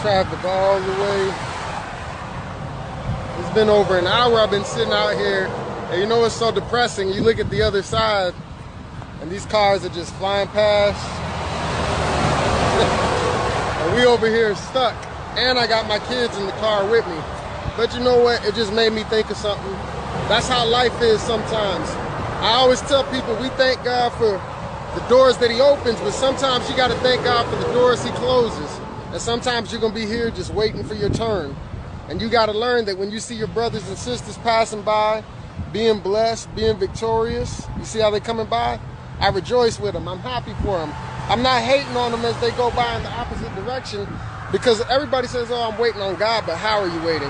traffic all the way. It's been over an hour I've been sitting out here, and you know what's so depressing? You look at the other side, and these cars are just flying past. And we over here stuck, and I got my kids in the car with me. But you know what? It just made me think of something. That's how life is sometimes. I always tell people we thank God for the doors that he opens, but sometimes you got to thank God for the doors he closes. And sometimes you're going to be here just waiting for your turn. And you got to learn that when you see your brothers and sisters passing by, being blessed, being victorious, you see how they're coming by? I rejoice with them. I'm happy for them. I'm not hating on them as they go by in the opposite direction, because everybody says, oh, I'm waiting on God, but how are you waiting?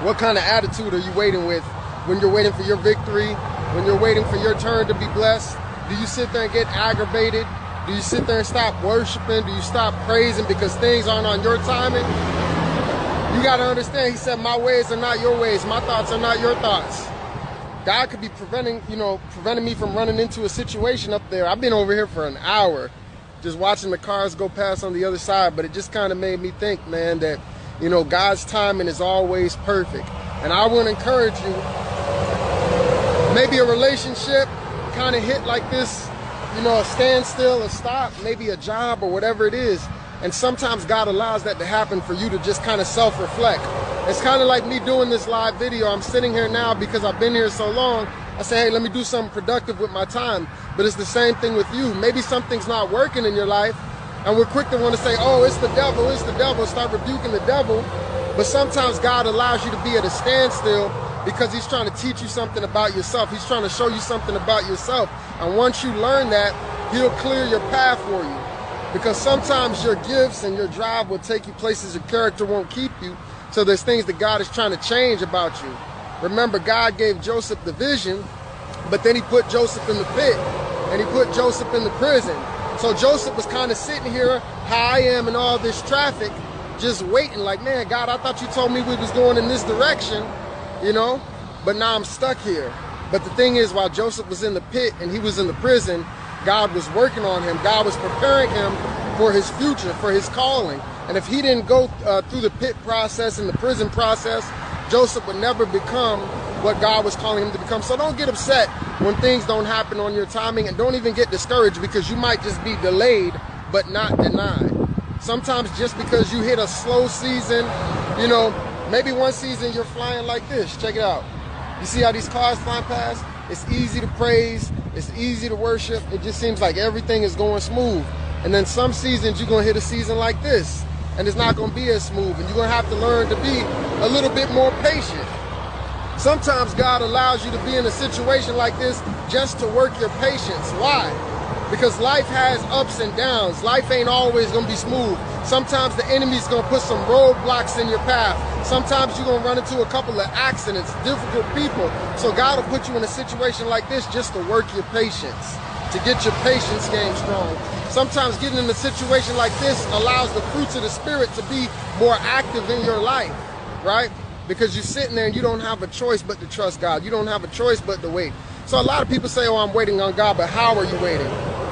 What kind of attitude are you waiting with when you're waiting for your victory, when you're waiting for your turn to be blessed? Do you sit there and get aggravated? Do you sit there and stop worshiping? Do you stop praising because things aren't on your timing? You got to understand, he said, my ways are not your ways. My thoughts are not your thoughts. God could be preventing me from running into a situation up there. I've been over here for an hour just watching the cars go past on the other side, but it just kind of made me think, man, that, you know, God's timing is always perfect. And I want to encourage you, maybe a relationship kind of hit like this, you know, a standstill, a stop, maybe a job or whatever it is. And sometimes God allows that to happen for you to just kind of self-reflect. It's kind of like me doing this live video. I'm sitting here now because I've been here so long. I say, hey, let me do something productive with my time. But it's the same thing with you. Maybe something's not working in your life, and we're quick to want to say, oh, it's the devil, start rebuking the devil. But sometimes God allows you to be at a standstill because he's trying to teach you something about yourself. He's trying to show you something about yourself. And once you learn that, he'll clear your path for you. Because sometimes your gifts and your drive will take you places your character won't keep you. So there's things that God is trying to change about you. Remember, God gave Joseph the vision, but then he put Joseph in the pit, and he put Joseph in the prison. So Joseph was kind of sitting here, how I am in all this traffic, just waiting like, man, God, I thought you told me we was going in this direction, you know, but now I'm stuck here. But the thing is, while Joseph was in the pit and he was in the prison, God was working on him. God was preparing him for his future, for his calling. And if he didn't go through the pit process and the prison process, Joseph would never become what God was calling him to become. So don't get upset when things don't happen on your timing, and don't even get discouraged because you might just be delayed but not denied. Sometimes just because you hit a slow season, you know, maybe one season you're flying like this. Check it out. You see how these cars flying past? It's easy to praise. It's easy to worship. It just seems like everything is going smooth. And then some seasons you're going to hit a season like this, and it's not going to be as smooth, and you're going to have to learn to be a little bit more patient. Sometimes God allows you to be in a situation like this just to work your patience. Why? Because life has ups and downs. Life ain't always going to be smooth. Sometimes the enemy's going to put some roadblocks in your path. Sometimes you're going to run into a couple of accidents, difficult people. So God will put you in a situation like this just to work your patience, to get your patience game strong. Sometimes getting in a situation like this allows the fruits of the Spirit to be more active in your life, right? Because you're sitting there and you don't have a choice but to trust God. You don't have a choice but to wait. So a lot of people say, oh, I'm waiting on God, but how are you waiting?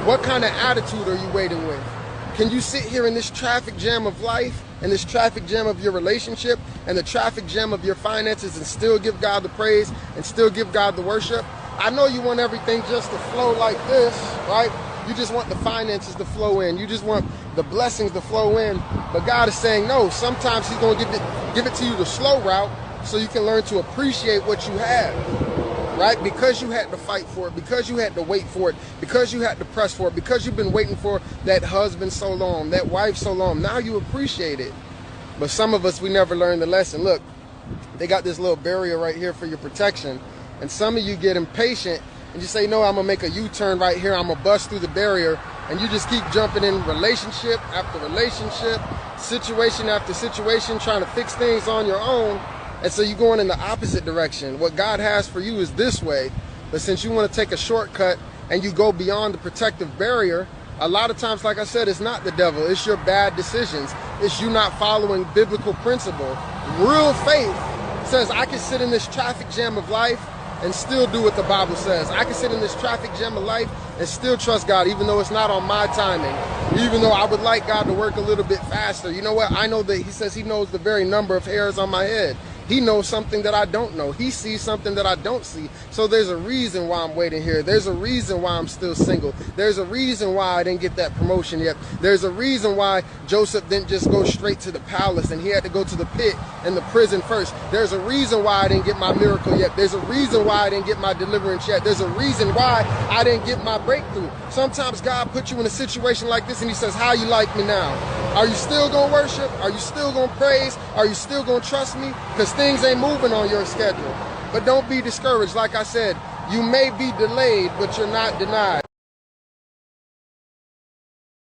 What kind of attitude are you waiting with? Can you sit here in this traffic jam of life, and this traffic jam of your relationship, and the traffic jam of your finances, and still give God the praise and still give God the worship? I know you want everything just to flow like this, right? You just want the finances to flow in. You just want the blessings to flow in. But God is saying, no, sometimes he's going to give it to you the slow route so you can learn to appreciate what you have, right? Because you had to fight for it, because you had to wait for it, because you had to press for it, because you've been waiting for that husband so long, that wife so long. Now you appreciate it. But some of us, we never learn the lesson. Look, they got this little barrier right here for your protection. And some of you get impatient and you say, no, I'm going to make a U-turn right here. I'm going to bust through the barrier. And you just keep jumping in relationship after relationship, situation after situation, trying to fix things on your own. And so you're going in the opposite direction. What God has for you is this way. But since you want to take a shortcut and you go beyond the protective barrier, a lot of times, like I said, it's not the devil. It's your bad decisions. It's you not following biblical principle. Real faith says, I can sit in this traffic jam of life and still do what the Bible says. I can sit in this traffic jam of life and still trust God, even though it's not on my timing, even though I would like God to work a little bit faster. You know what? I know that he says he knows the very number of hairs on my head. He knows something that I don't know. He sees something that I don't see. So there's a reason why I'm waiting here. There's a reason why I'm still single. There's a reason why I didn't get that promotion yet. There's a reason why Joseph didn't just go straight to the palace and he had to go to the pit and the prison first. There's a reason why I didn't get my miracle yet. There's a reason why I didn't get my deliverance yet. There's a reason why I didn't get my breakthrough. Sometimes God puts you in a situation like this and he says, how you like me now? Are you still gonna worship? Are you still gonna praise? Are you still gonna trust me? Because things ain't moving on your schedule. But don't be discouraged. Like I said, you may be delayed, but you're not denied.